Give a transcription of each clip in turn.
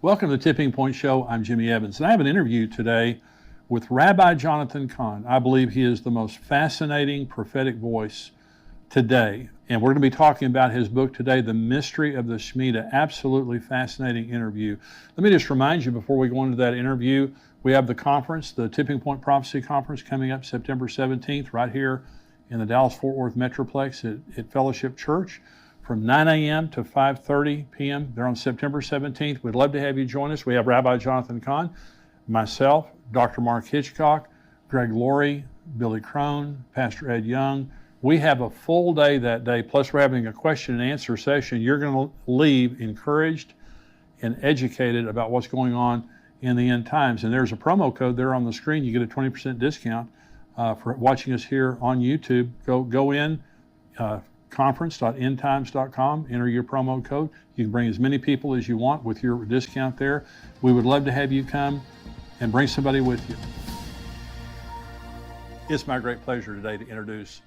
Welcome to the Tipping Point Show. I'm Jimmy Evans, and I have an interview today with Rabbi Jonathan Cahn. I believe he is the most fascinating prophetic voice today, and we're going to be talking about his book today, The Mystery of the Shemitah. Absolutely fascinating interview. Let me just remind you before we go into that interview, we have the conference, the Tipping Point Prophecy Conference, coming up September 17th right here in the Dallas-Fort Worth Metroplex at Fellowship Church, from 9 a.m. to 5:30 p.m. They're on September 17th. We'd love to have you join us. We have Rabbi Jonathan Cahn, myself, Dr. Mark Hitchcock, Greg Laurie, Billy Crone, Pastor Ed Young. We have a full day that day, plus we're having a question and answer session. You're going to leave encouraged and educated about what's going on in the end times. And there's a promo code there on the screen. You get a 20% discount for watching us here on YouTube. Go in, conference.endtimes.com, enter your promo code. You can bring as many people as you want with your discount there. We would love to have you come and bring somebody with you. It's my great pleasure today to introduce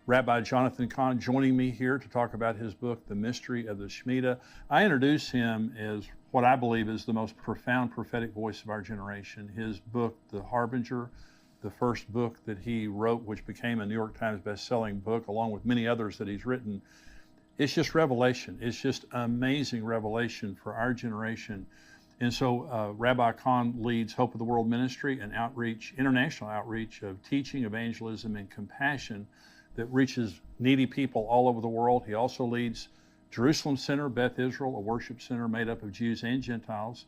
Rabbi Jonathan Cahn, joining me here to talk about his book, The Mystery of the Shemitah. I introduce him as what I believe is the most profound prophetic voice of our generation. His book, The Harbinger, the first book that he wrote, which became a New York Times best-selling book, along with many others that he's written. It's just revelation. It's just amazing revelation for our generation. And so Rabbi Cahn leads Hope of the World Ministry, an outreach, international outreach of teaching, evangelism, and compassion that reaches needy people all over the world. He also leads Jerusalem Center, Beth Israel, a worship center made up of Jews and Gentiles,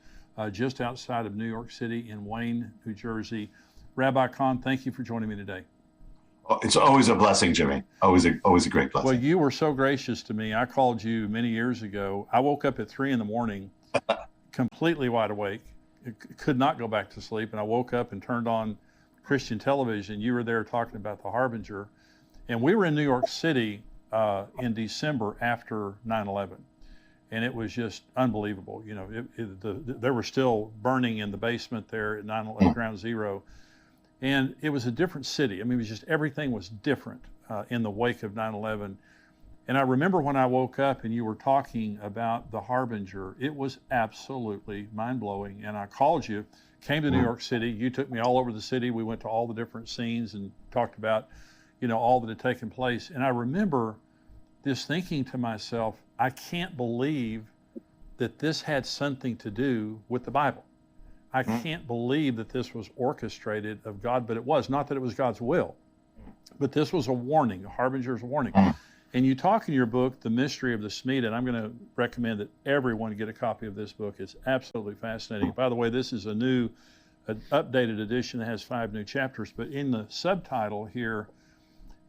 just outside of New York City in Wayne, New Jersey. Rabbi Cahn, thank you for joining me today. It's always a blessing, Jimmy. Always a great blessing. Well, you were so gracious to me. I called you many years ago. I woke up at 3 a.m, completely wide awake. Could not go back to sleep. And I woke up and turned on Christian television. You were there talking about the Harbinger. And we were in New York City in December after 9/11. And it was just unbelievable. You know, they were still burning in the basement there at 9/11 Ground Zero. And it was a different city. I mean, it was just, everything was different in the wake of 9/11. And I remember when I woke up and you were talking about the Harbinger, it was absolutely mind-blowing. And I called you, came to New York City. You took me all over the city. We went to all the different scenes and talked about, you know, all that had taken place. And I remember just thinking to myself, I can't believe that this had something to do with the Bible. I can't believe that this was orchestrated of God, but it was. Not that it was God's will, but this was a warning, a harbinger's warning. And you talk in your book, The Mystery of the Shemitah, and I'm going to recommend that everyone get a copy of this book. It's absolutely fascinating. By the way, this is an updated edition that has 5 new chapters, but in the subtitle here,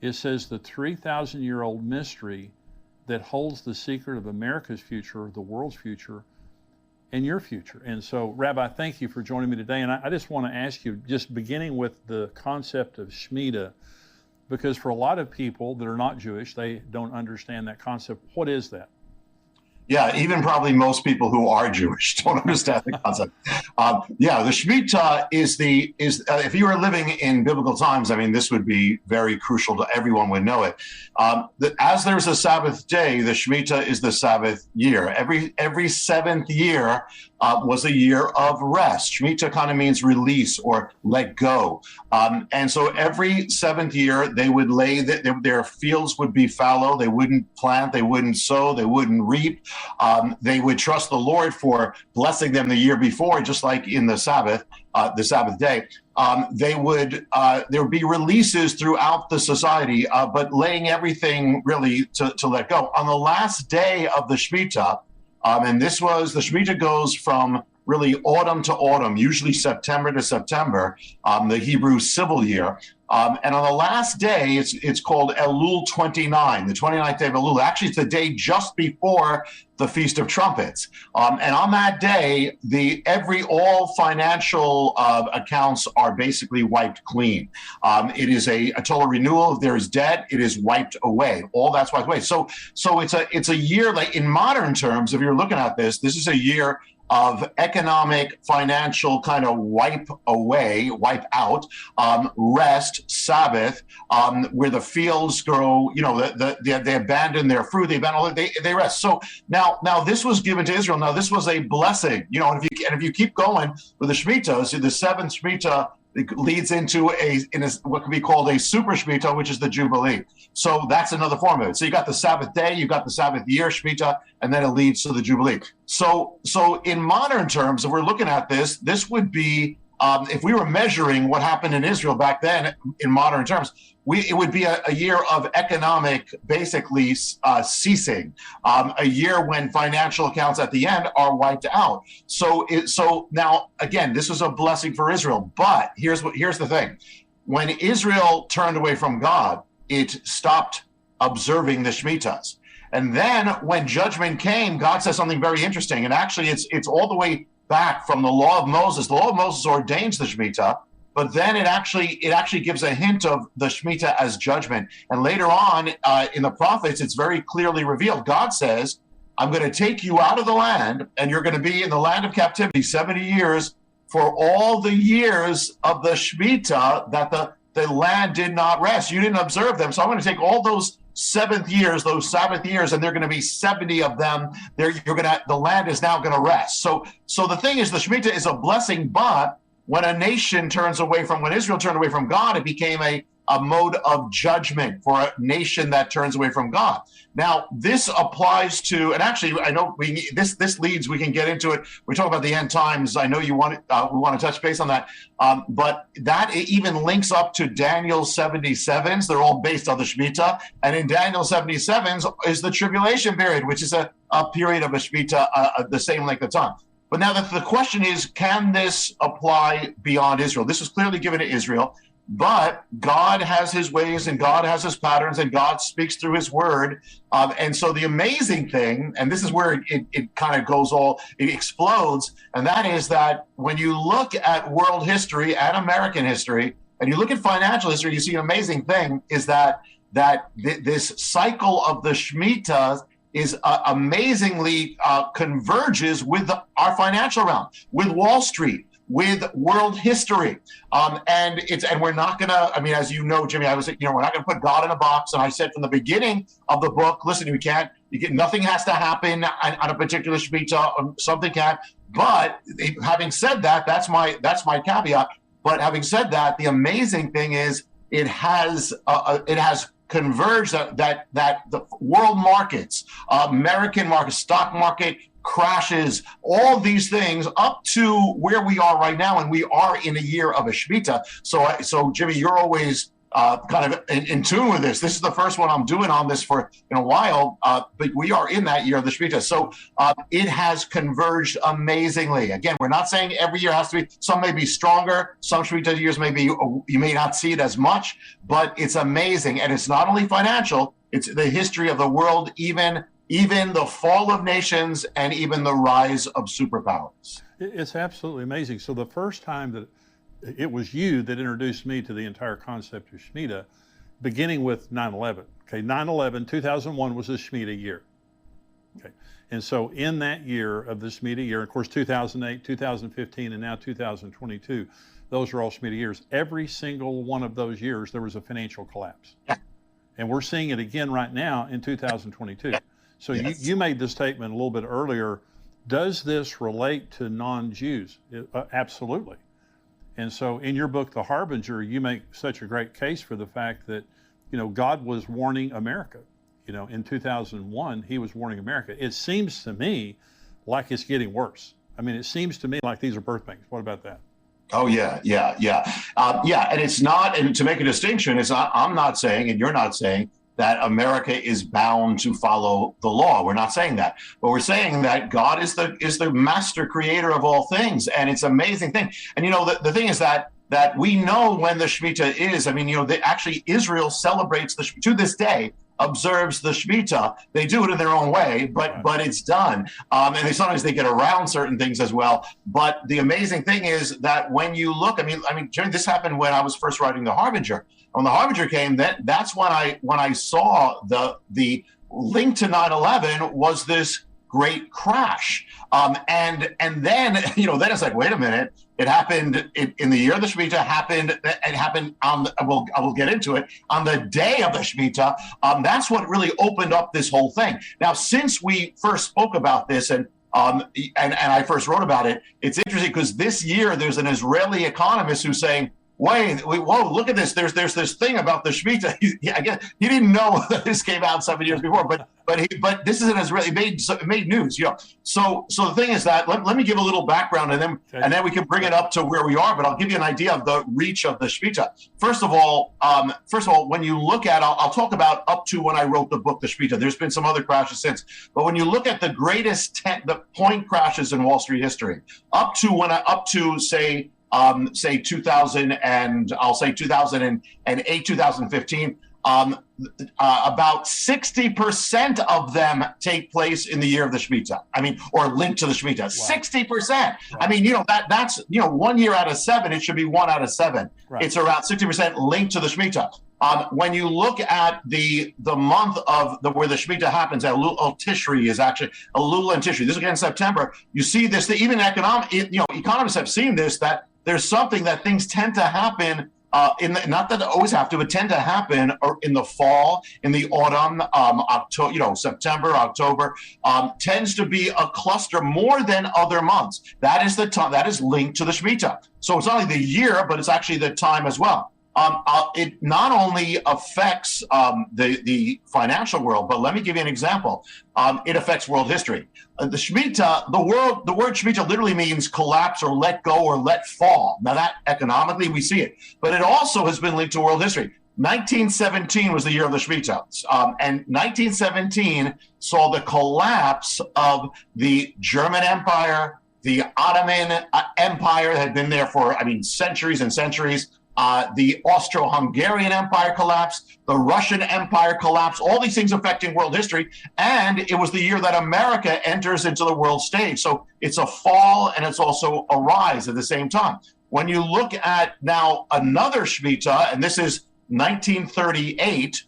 it says the 3,000-year-old mystery that holds the secret of America's future, the world's future, and your future. And so, Rabbi, thank you for joining me today. And I just want to ask you, just beginning with the concept of Shemitah, because for a lot of people that are not Jewish, they don't understand that concept. What is that? Yeah, even probably most people who are Jewish don't understand the concept. The Shemitah is if you were living in biblical times, I mean, this would be very crucial to everyone would know it. As there's a Sabbath day, the Shemitah is the Sabbath year. Every seventh year was a year of rest. Shemitah kind of means release or let go. And so every seventh year, they would lay their fields would be fallow. They wouldn't plant, they wouldn't sow, they wouldn't reap. They would trust the Lord for blessing them the year before, just like in the Sabbath day. There would be releases throughout the society, but laying everything really to let go. On the last day of the Shemitah, and the Shemitah goes from really autumn to autumn, usually September to September, the Hebrew civil year. And on the last day, it's called Elul 29, the 29th day of Elul. Actually, it's the day just before the Feast of Trumpets. And on that day, all financial accounts are basically wiped clean. It is a total renewal. If there is debt, it is wiped away. All that's wiped away. So it's a year, like in modern terms, if you're looking at this is a year of economic, financial kind of wipe out, rest, Sabbath, where the fields grow, they abandon their fruit, they rest. So now this was given to Israel. Now this was a blessing, and if you keep going with the Shemitah, the seventh Shemitah leads into what could be called a super Shemitah, which is the Jubilee. So that's another form of it. So you got the Sabbath day, you got the Sabbath year Shemitah, and then it leads to the Jubilee. So in modern terms, if we're looking at this would be, if we were measuring what happened in Israel back then in modern terms, it would be a year of economic, basically ceasing, a year when financial accounts at the end are wiped out. So now again, this was a blessing for Israel. But here's the thing: when Israel turned away from God, it stopped observing the Shemitahs. And then when judgment came, God says something very interesting. And actually, it's all the way back from the law of Moses. The law of Moses ordains the Shemitah, but then it actually gives a hint of the Shemitah as judgment. And later on in the prophets, it's very clearly revealed. God says, I'm going to take you out of the land, and you're going to be in the land of captivity 70 years for all the years of the Shemitah that the land did not rest. You didn't observe them. So I'm going to take all those Sabbath years, and they're going to be 70 of them. The land is now going to rest. So the thing is, the Shemitah is a blessing, but when when Israel turned away from God, it became a mode of judgment for a nation that turns away from God. Now, this applies to, and actually, I know this leads, we can get into it. We talk about the end times. I know we want to touch base on that, but that even links up to Daniel's 77s. They're all based on the Shemitah, and in Daniel's 77s is the tribulation period, which is a period of a Shemitah, the same length of time. But now the question is, can this apply beyond Israel? This was clearly given to Israel, but God has his ways and God has his patterns and God speaks through his word. And so the amazing thing, and this is where it kind of it explodes, and that is that when you look at world history and American history, and you look at financial history, you see an amazing thing is that this cycle of the Shemitah is amazingly converges with our financial realm, with Wall Street, with world history, and we're not gonna. I mean, as you know, Jimmy, we're not gonna put God in a box. And I said from the beginning of the book, listen, nothing has to happen on a particular Shemitah. Something can, but having said that, that's my caveat. But having said that, the amazing thing is it has converged that the world markets, American market, stock market crashes, all these things up to where we are right now, and we are in a year of a Shemitah. So Jimmy, you're always kind of in tune with this. This is the first one I'm doing on this for a while, but we are in that year of the Shemitah. So it has converged amazingly. Again, we're not saying every year has to be. Some may be stronger. Some Shemitah years you may not see it as much, but it's amazing. And it's not only financial, it's the history of the world, even the fall of nations and even the rise of superpowers. It's absolutely amazing. So the first time that it was you that introduced me to the entire concept of Shemitah, beginning with 9/11. Okay, 9/11, 2001 was the Shemitah year. Okay, and so in that year of the Shemitah year, of course, 2008, 2015, and now 2022, those are all Shemitah years. Every single one of those years, there was a financial collapse. Yeah. And we're seeing it again right now in 2022. Yeah. So yes. you made the statement a little bit earlier. Does this relate to non-Jews? Absolutely. And so in your book, The Harbinger, you make such a great case for the fact that, God was warning America. In 2001, he was warning America. It seems to me like it's getting worse. I mean, it seems to me like these are birth pains. What about that? Oh, yeah. And it's not, and to make a distinction, I'm not saying, and you're not saying, that America is bound to follow the law. We're not saying that, but we're saying that God is the master creator of all things, and it's an amazing thing. And the thing is that we know when the Shemitah is. I mean, actually Israel celebrates to this day, observes the Shemitah. They do it in their own way, but it's done. And sometimes they get around certain things as well. But the amazing thing is that when you look, I mean, Jimmy, this happened when I was first writing The Harbinger. When The Harbinger came, that's when I saw the link to 9/11 was this great crash. And then, then it's like, wait a minute, it happened in the year of the Shemitah. It happened I will get into it on the day of the Shemitah. That's what really opened up this whole thing. Now, since we first spoke about this and I first wrote about it, it's interesting because this year there's an Israeli economist who's saying, whoa, look at this. There's this thing about the Shemitah. I guess he didn't know that this came out 7 years before, but this is an Israeli made news. So the thing is that let me give a little background and then we can bring it up to where we are. But I'll give you an idea of the reach of the Shemitah. First of all, when you look at, I'll talk about up to when I wrote the book, The Shemitah. There's been some other crashes since, but when you look at the greatest the point crashes in Wall Street history, up to say 2000 and I'll say 2008, 2015, about 60% of them take place in the year of the Shemitah. Or linked to the Shemitah. Wow. 60%. Right. That's 1 year out of 7. It should be 1 out of 7. Right. It's around 60% linked to the Shemitah. When you look at the month of where the Shemitah happens, Elul Tishri is actually Elul and Tishri. This is again September. You see this. Even economists have seen this, that there's something that things tend to happen not that they always have to, but tend to happen in the fall, in the autumn, October, September, October, tends to be a cluster more than other months. That is the time that is linked to the Shemitah. So it's not only the year, but it's actually the time as well. It not only affects the financial world, but let me give you an example. It affects world history. The Shemitah, the word Shemitah literally means collapse or let go or let fall. Now that economically we see it, but it also has been linked to world history. 1917 was the year of the Shemitah, and 1917 saw the collapse of the German Empire, the Ottoman Empire that had been there for, centuries and centuries. The Austro-Hungarian Empire collapsed, the Russian Empire collapsed, all these things affecting world history. And it was the year that America enters into the world stage. So it's a fall and it's also a rise at the same time. When you look at now another Shemitah, and this is 1938,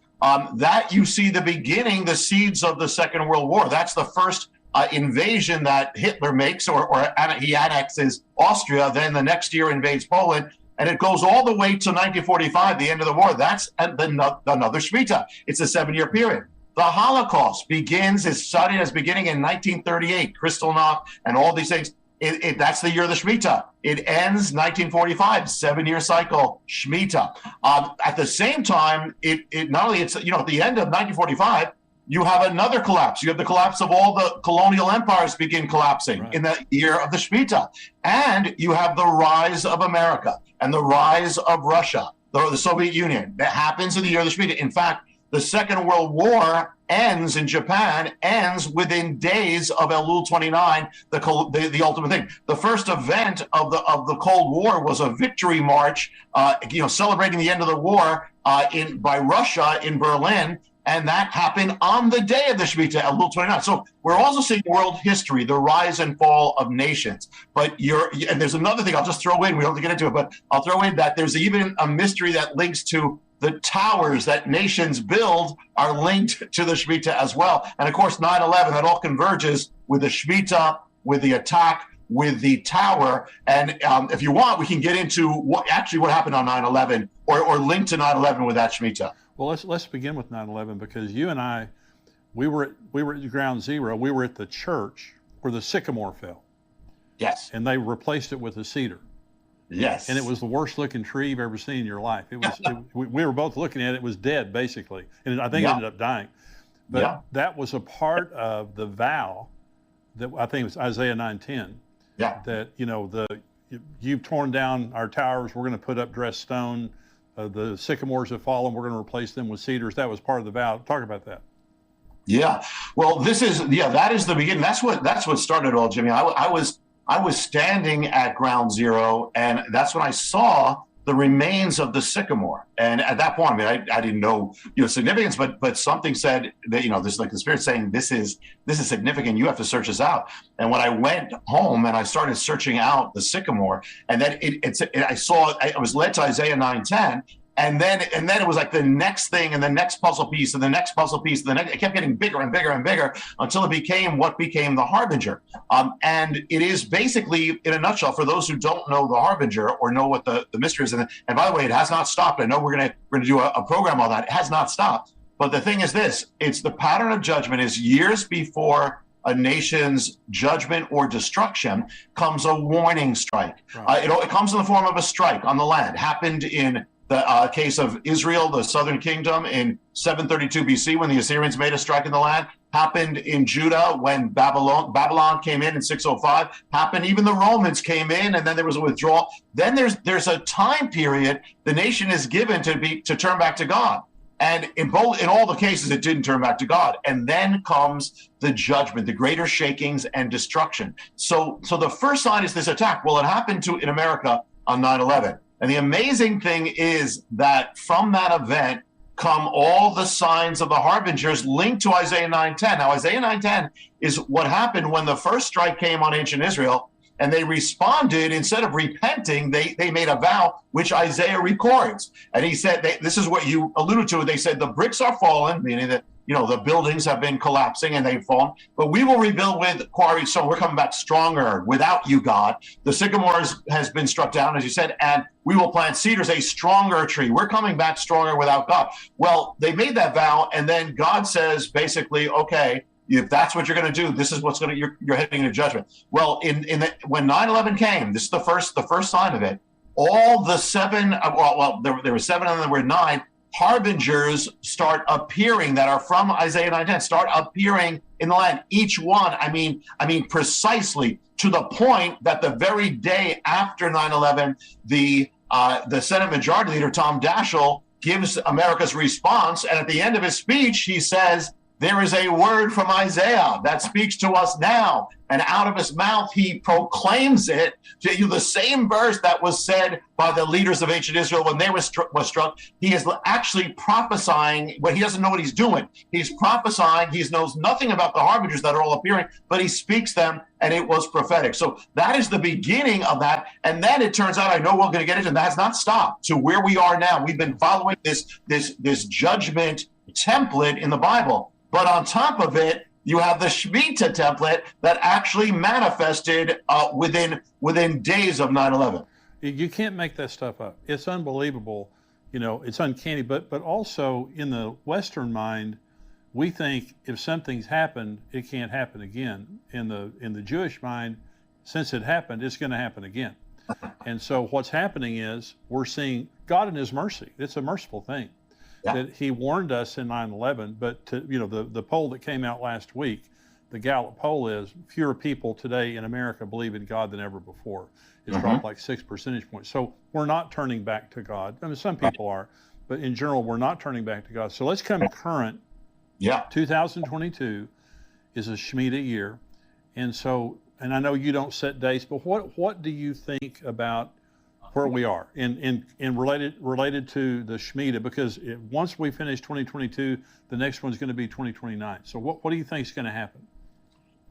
that you see the beginning, the seeds of the Second World War. That's the first invasion that Hitler makes, or he annexes Austria, then the next year invades Poland. And it goes all the way to 1945, the end of the war. That's another Shemitah. It's a 7-year period. The Holocaust is studied as beginning in 1938, Kristallnacht and all these things. That's the year of the Shemitah. It ends 1945, 7-year cycle, Shemitah. At the same time, it not only, it's, at the end of 1945, you have another collapse. You have the collapse of all the colonial empires begin collapsing in the year of the Shemitah. And you have the rise of America and the rise of Russia, the Soviet Union. That happens in the year of the Shemitah. In fact, the Second World War ends in Japan, ends within days of Elul 29, the ultimate thing. The first event of the Cold War was a victory march, celebrating the end of the war by Russia in Berlin. And that happened on the day of the Shemitah, Elul 29. So we're also seeing world history, the rise and fall of nations. But and there's another thing I'll just throw in. We don't have to get into it, but I'll throw in that there's even a mystery that links to the towers that nations build are linked to the Shemitah as well. And of course, 9/11, that all converges with the Shemitah, with the attack, with the tower. And if you want, we can get into what happened on 9/11 or link to 9/11 with that Shemitah. Well, let's begin with 9/11, because you and I, we were at ground zero. We were at the church where the sycamore fell. Yes. And they replaced it with a cedar. Yes. And it was the worst looking tree you've ever seen in your life. It was. We were both looking at it. It was dead, basically, and I think it ended up dying. But that was a part of the vow that I think it was Isaiah 9:10. Yeah. That you've torn down our towers. We're going to put up dressed stone. The sycamores have fallen. We're going to replace them with cedars. That was part of the vow. Talk about that. Yeah. Well, that is the beginning. That's what started it all, Jimmy. I was standing at ground zero, and that's when I saw the remains of the sycamore. And at that point, I didn't know significance, but something said that this, like the Spirit saying, this is significant. You have to search this out. And when I went home and I started searching out the sycamore, and then I was led to Isaiah 9:10, And then it was like the next thing and the next puzzle piece and the next puzzle piece. And the next, it kept getting bigger and bigger and bigger until it became what became the Harbinger. And it is basically, in a nutshell, for those who don't know the Harbinger or know what the mystery is. And by the way, it has not stopped. I know we're gonna do a program on that. It has not stopped. But the thing is this, it's the pattern of judgment is years before a nation's judgment or destruction comes a warning strike. Right. It comes in the form of a strike on the land. Happened in the case of Israel, the southern kingdom, in 732 BC when the Assyrians made a strike in the land. Happened in Judah when Babylon came in 605. Happened even the Romans came in, and then there was a withdrawal. Then there's a time period the nation is given to turn back to God. And in all the cases, it didn't turn back to God. And then comes the judgment, the greater shakings and destruction. So the first sign is this attack. Well, it happened in America on 9/11. And the amazing thing is that from that event come all the signs of the harbingers linked to Isaiah 9:10. Now, Isaiah 9:10 is what happened when the first strike came on ancient Israel, and they responded. Instead of repenting, they made a vow, which Isaiah records. And he said, this is what you alluded to. They said, the bricks are fallen, meaning that, the buildings have been collapsing and they've fallen, but we will rebuild with quarries. So we're coming back stronger without you, God. The sycamores has been struck down, as you said, and we will plant cedars, a stronger tree. We're coming back stronger without God. Well, they made that vow. And then God says, basically, okay, if that's what you're going to do, this is what's you're heading into judgment. Well, when 9/11 came, this is the first sign of it. All the seven, there were seven and then there were nine harbingers start appearing that are from Isaiah 9:10, start appearing in the land. Each one, I mean, precisely to the point that the very day after 9/11, the Senate Majority Leader Tom Daschle gives America's response, and at the end of his speech, he says, there is a word from Isaiah that speaks to us now. And out of his mouth, he proclaims it to you, the same verse that was said by the leaders of ancient Israel when they were struck. He is actually prophesying when he doesn't know what he's doing. He's prophesying. He knows nothing about the harbingers that are all appearing, but he speaks them, and it was prophetic. So that is the beginning of that. And then it turns out, I know we're going to get into, and that has not stopped to where we are now. We've been following this judgment template in the Bible. But on top of it, you have the Shemitah template that actually manifested within days of 9/11. You can't make that stuff up. It's unbelievable. It's uncanny. But also in the Western mind, we think if something's happened, it can't happen again. In the Jewish mind, since it happened, it's going to happen again. And so what's happening is we're seeing God in His mercy. It's a merciful thing. Yeah. That He warned us in 9/11, but the poll that came out last week, the Gallup poll is fewer people today in America believe in God than ever before. It's dropped like 6 percentage points. So we're not turning back to God. I mean, some people are, but in general, we're not turning back to God. So let's come current. Yeah. 2022 is a Shemitah year. And I know you don't set dates, but what do you think about where we are in related to the Shemitah? Because once we finish 2022, the next one's going to be 2029. So what do you think is going to happen?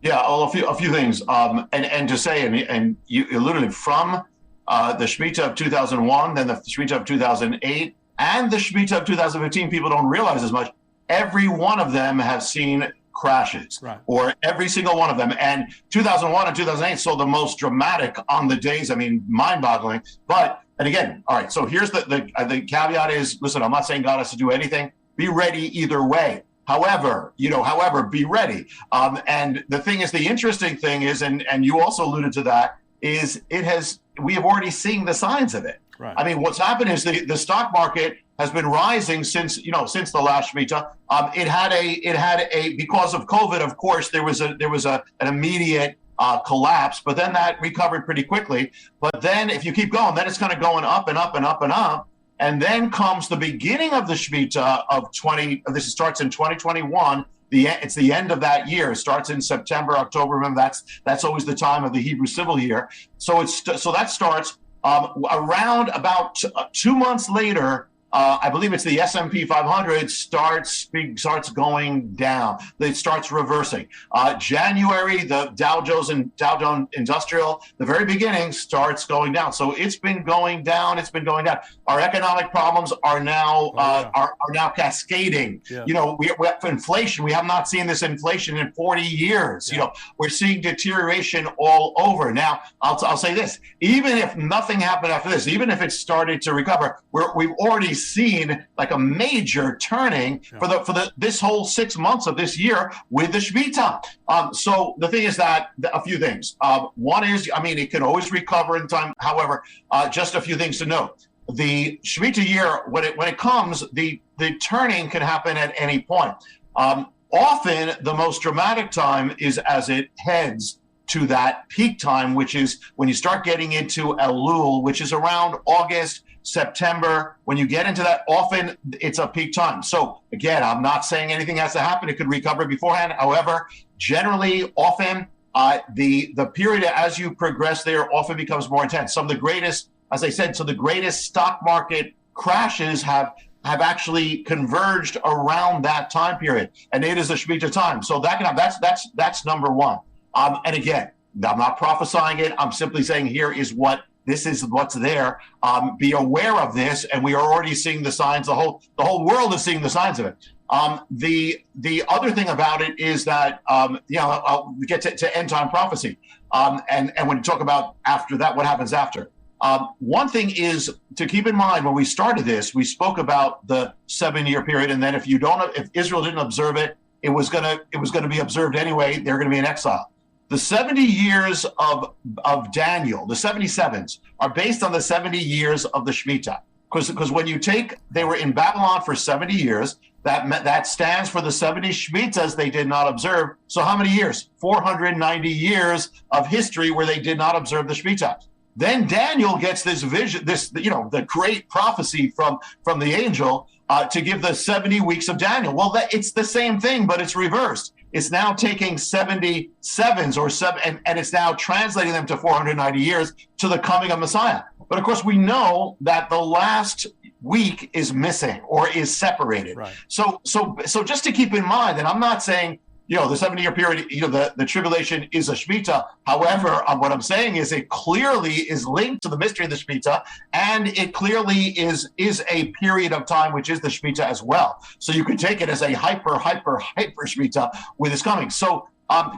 Yeah, well, a few things, and to say, and you alluded from the Shemitah of 2001, then the Shemitah of 2008, and the Shemitah of 2015. People don't realize as much. Every one of them have seen crashes, right? Or every single one of them. And 2001 and 2008 saw the most dramatic on the days. I mean, mind-boggling. And again, all right. So here's the caveat is: listen, I'm not saying God has to do anything. Be ready either way. However, be ready. And the thing is, the interesting thing is, and you also alluded to that, is we have already seen the signs of it. Right. I mean, what's happened is the stock market has been rising since the last Shemitah. It had a because of COVID, of course, there was an immediate collapse, but then that recovered pretty quickly. But then if you keep going, then it's kind of going up and up and up and up. And then comes the beginning of the Shemitah of this starts in 2021. It's the end of that year. It starts in September, October. Remember, that's always the time of the Hebrew civil year. So that starts around about 2 months later. I believe it's the S&P 500 starts going down. It starts reversing. January, the Dow Jones Industrial, the very beginning, starts going down. So it's been going down. It's been going down. Our economic problems are now are now cascading. Yeah. We have inflation. We have not seen this inflation in 40 years. Yeah. We're seeing deterioration all over. Now, I'll say this: even if nothing happened after this, even if it started to recover, we've already seen like a major turning for this whole 6 months of this year with the Shemitah. So the thing is that a few things. One is, it can always recover in time. However, just a few things to note. The Shemitah year, when it comes, the turning can happen at any point. Often, the most dramatic time is as it heads to that peak time, which is when you start getting into Elul, which is around August, September. When you get into that, often it's a peak time. So again, I'm not saying anything has to happen. It could recover beforehand. However, generally, often the period as you progress there often becomes more intense. Some of the greatest, as I said, the greatest stock market crashes have actually converged around that time period, and it is a Shemitah time. So that can have, that's number one. And again, I'm not prophesying it. I'm simply saying this is what's there. Be aware of this, and we are already seeing the signs. The whole world is seeing the signs of it. The other thing about it is that I'll get to end time prophecy, and when you talk about after that, what happens after. One thing is to keep in mind when we started this, we spoke about the 7-year period, and then if Israel didn't observe it, it was going to be observed anyway. They're going to be in exile. The 70 years of Daniel, the 77s, are based on the 70 years of the Shemitah. Because when they were in Babylon for 70 years, that stands for the 70 Shemitahs they did not observe. So how many years? 490 years of history where they did not observe the Shemitah. Then Daniel gets this vision, the great prophecy from the angel to give the 70 weeks of Daniel. Well, it's the same thing, but it's reversed. It's now taking 77s and it's now translating them to 490 years to the coming of Messiah. But of course, we know that the last week is missing or is separated. Right. So just to keep in mind, and I'm not saying the 70-year period, the tribulation is a Shemitah. However, what I'm saying is it clearly is linked to the mystery of the Shemitah, and it clearly is a period of time which is the Shemitah as well. So you could take it as a hyper Shemitah with its coming. So after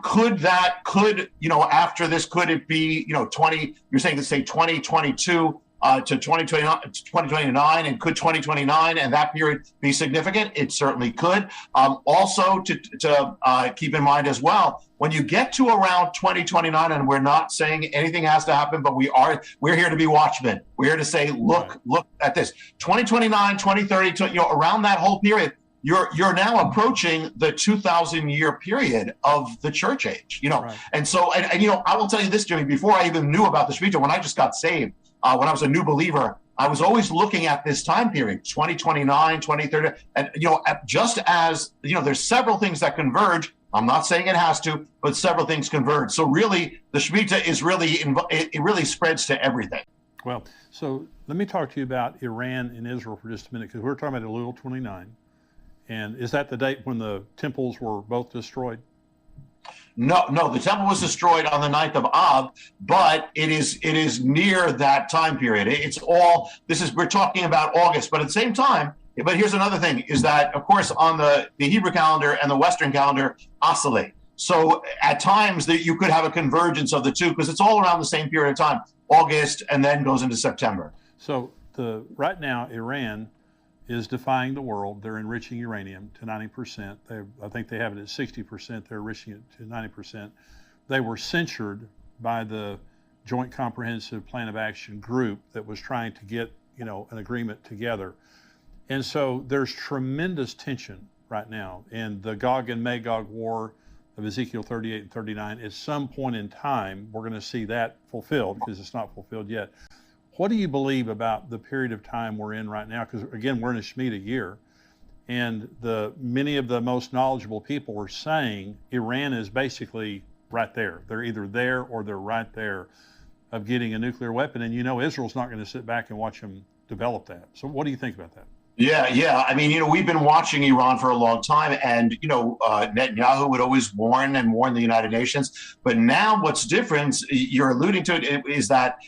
this, could it be 20? You're saying to say 2022 to 2029, and could 2029 and that period be significant? It certainly could. Also, to keep in mind as well, when you get to around 2029, and we're not saying anything has to happen, but we're here to be watchmen. We're here to say, look at this. 2029, 2030, around that whole period, you're now approaching the 2,000-year period of the church age. Right. And so, and I will tell you this, Jimmy, before I even knew about the Shemitah, when I just got saved, when I was a new believer, I was always looking at this time period, 2029, 2030. And, just as, there's several things that converge. I'm not saying it has to, but several things converge. So really, the Shemitah is it really spreads to everything. Well, so let me talk to you about Iran and Israel for just a minute, because we're talking about Elul 29. And is that the date when the temples were both destroyed? No, the temple was destroyed on the 9th of Av, but it is near that time period. We're talking about August, but at the same time, but here's another thing, is that, of course, on the Hebrew calendar and the Western calendar oscillate. So at times that you could have a convergence of the two, because it's all around the same period of time, August, and then goes into September. So right now, Iran is defying the world. They're enriching uranium to 90%. I think they have it at 60%. They're enriching it to 90%. They were censured by the Joint Comprehensive Plan of Action group that was trying to get, an agreement together. And so there's tremendous tension right now. And the Gog and Magog war of Ezekiel 38 and 39, at some point in time, we're going to see that fulfilled, because it's not fulfilled yet. What do you believe about the period of time we're in right now? Because again, we're in a Shemitah year, and many of the most knowledgeable people are saying Iran is basically right there. They're either there or they're right there of getting a nuclear weapon. And Israel's not going to sit back and watch them develop that. So what do you think about that? Yeah, yeah. I mean, we've been watching Iran for a long time, and Netanyahu would always warn and warn the United Nations. But now, what's different? You're alluding to it is that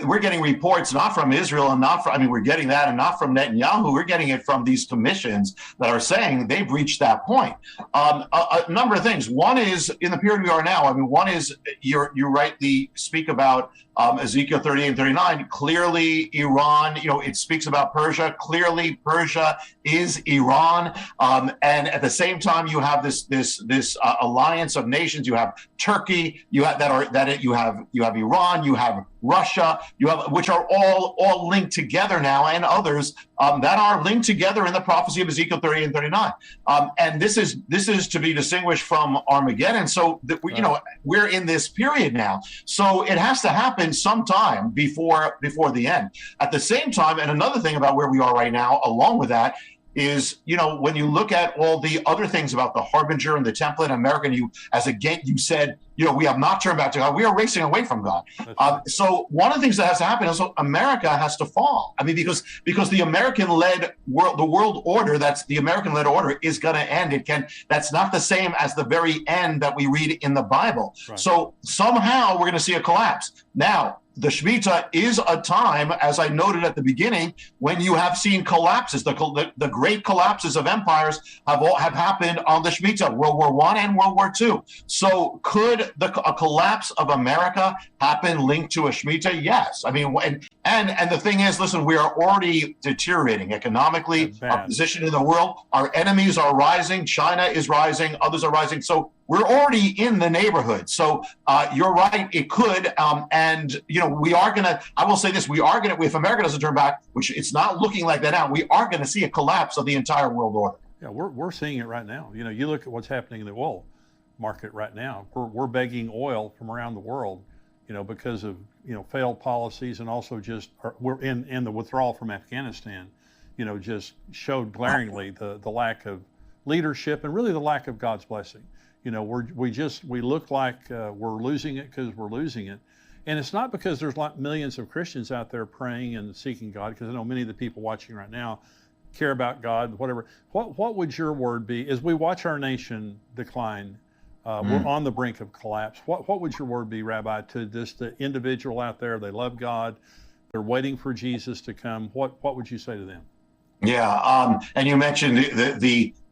we're getting reports not from Israel and not from. I mean, we're getting that, and not from Netanyahu. We're getting it from these commissions that are saying they've reached that point. A number of things. One is in the period we are now. I mean, one is you rightly speak about Ezekiel 38 and 39, clearly Iran, it speaks about Persia. Clearly, Persia is Iran. And at the same time, you have this alliance of nations. You have Turkey, you have you have Iran, you have Russia, which are all linked together now, and others that are linked together in the prophecy of Ezekiel 38 and 39. And this is to be distinguished from Armageddon. So we're in this period now. So it has to happen sometime before the end. At the same time, and another thing about where we are right now, along with that, is when you look at all the other things about the harbinger and the template in America, and you said we have not turned back to God. We are racing away from God. So one of the things that has to happen is America has to fall. I mean, because the American-led world, the world order, that's the American-led order, is going to end. That's not the same as the very end that we read in the Bible. Right. So somehow we're going to see a collapse. Now, the Shemitah is a time, as I noted at the beginning, when you have seen collapses. The great collapses of empires have happened on the Shemitah, World War I and World War II. So could a collapse of America happen linked to a Shemitah? Yes. I mean, and the thing is, listen, we are already deteriorating economically. Our position in the world, our enemies are rising. China is rising. Others are rising. So we're already in the neighborhood. So you're right, it could. And we are going to, I will say this, we are going to, if America doesn't turn back, which it's not looking like that now, we are going to see a collapse of the entire world order. Yeah, we're seeing it right now. You look at what's happening in the oil market right now. We're begging oil from around the world, because of, failed policies, and also we're in the withdrawal from Afghanistan, just showed glaringly the lack of leadership and really the lack of God's blessing. We look like we're losing it because we're losing it. And it's not because there's millions of Christians out there praying and seeking God, because I know many of the people watching right now care about God, whatever. What would your word be as we watch our nation decline? We're on the brink of collapse. What would your word be, Rabbi, to just the individual out there? They love God. They're waiting for Jesus to come. What would you say to them? Yeah. And you mentioned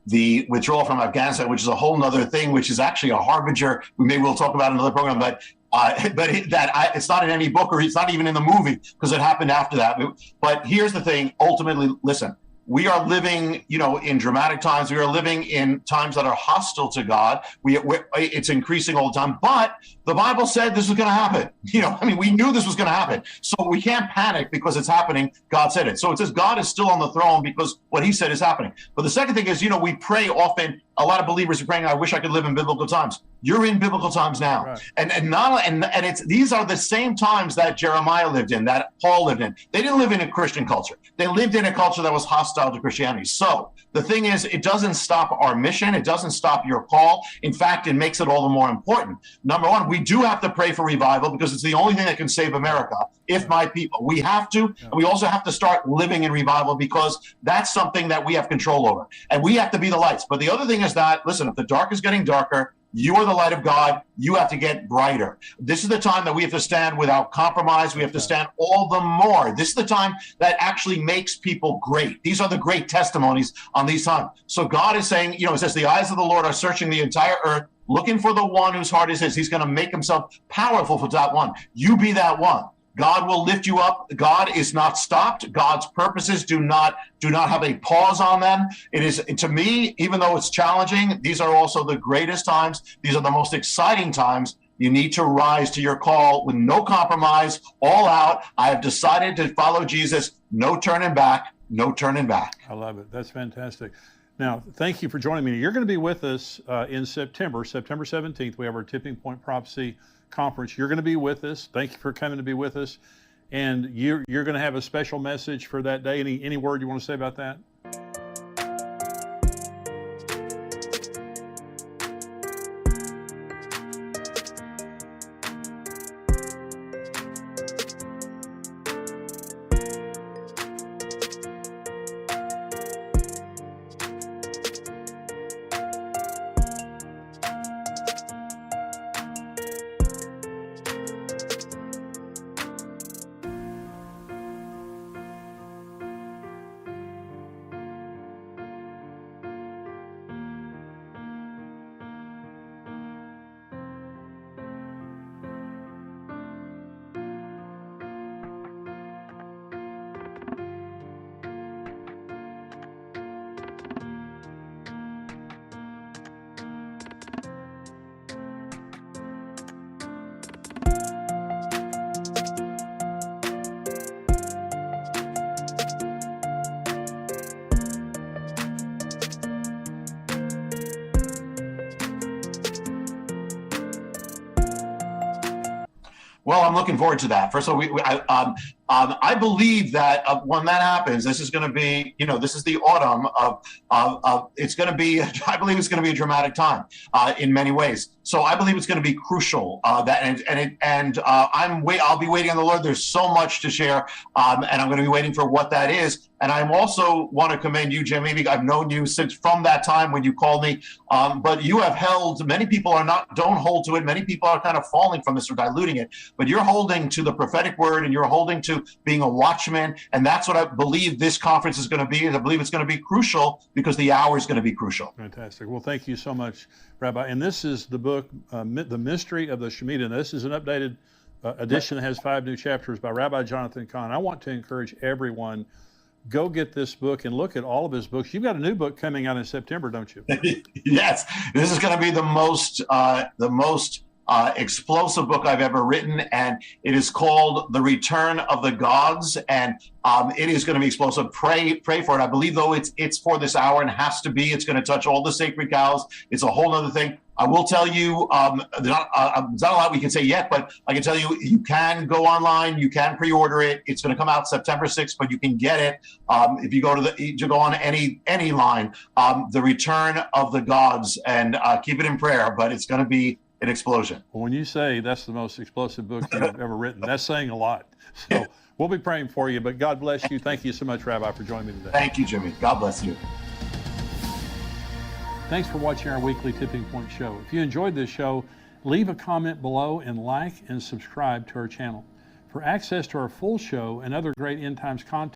the withdrawal from Afghanistan, which is a whole nother thing, which is actually a harbinger. Maybe we'll talk about in another program, but it's not in any book, or it's not even in the movie, because it happened after that. But here's the thing. Ultimately, listen, we are living, in dramatic times. We are living in times that are hostile to God. It's increasing all the time. But the Bible said this was going to happen. We knew this was going to happen. So we can't panic because it's happening. God said it. So it says God is still on the throne because what he said is happening. But the second thing is, we pray often. A lot of believers are praying, I wish I could live in biblical times. You're in biblical times now. Right. And these are the same times that Jeremiah lived in, that Paul lived in. They didn't live in a Christian culture. They lived in a culture that was hostile to Christianity. So the thing is, it doesn't stop our mission. It doesn't stop your call. In fact, it makes it all the more important. Number one, we do have to pray for revival, because it's the only thing that can save America. If my people, we have to, and we also have to start living in revival, because that's something that we have control over. And we have to be the lights. But the other thing is that, listen, if the dark is getting darker, you are the light of God. You have to get brighter. This is the time that we have to stand without compromise. We have to stand all the more. This is the time that actually makes people great. These are the great testimonies on these times. So God is saying, it says the eyes of the Lord are searching the entire earth, looking for the one whose heart is his. He's going to make himself powerful for that one. You be that one. God will lift you up. God is not stopped. God's purposes do not have a pause on them. It is, to me, even though it's challenging, these are also the greatest times. These are the most exciting times. You need to rise to your call with no compromise, all out. I have decided to follow Jesus. No turning back. No turning back. I love it. That's fantastic. Now, thank you for joining me. You're going to be with us in September 17th. We have our Tipping Point Prophecy Conference. You're going to be with us. Thank you for coming to be with us. And you're going to have a special message for that day. Any word you want to say about that? Well, I'm looking forward to that. First of all, I believe that when that happens, this is going to be, this is the autumn of it's going to be, I believe it's going to be a dramatic time in many ways. So I believe it's going to be crucial I'll be waiting on the Lord. There's so much to share, and I'm going to be waiting for what that is. And I also want to commend you, Jim. Maybe I've known you since from that time when you called me, but you have held. Many people don't hold to it. Many people are kind of falling from this or diluting it. But you're holding to the prophetic word, and you're holding to being a watchman. And that's what I believe this conference is going to be. I believe it's going to be crucial because the hour is going to be crucial. Fantastic. Well, thank you so much, Rabbi. And this is the book, The Mystery of the Shemitah. And this is an updated edition that has 5 new chapters by Rabbi Jonathan Cahn. I want to encourage everyone, go get this book and look at all of his books. You've got a new book coming out in September, don't you? Yes, this is going to be the most explosive book I've ever written, and it is called The Return of the Gods, and it is going to be explosive. Pray for it. I believe, though, it's for this hour and has to be. It's going to touch all the sacred cows. It's a whole other thing. I will tell you, there's not a lot we can say yet, but I can tell you, you can go online, you can pre-order it. It's going to come out September 6th, but you can get it if you go go on any line. The Return of the Gods, and keep it in prayer. But it's going to be an explosion. Well, when you say that's the most explosive book you've ever written, that's saying a lot. So we'll be praying for you. But God bless you. Thank you so much, Rabbi, for joining me today. Thank you, Jimmy. God bless you. Thanks for watching our weekly Tipping Point show. If you enjoyed this show, leave a comment below and like and subscribe to our channel. For access to our full show and other great End Times content,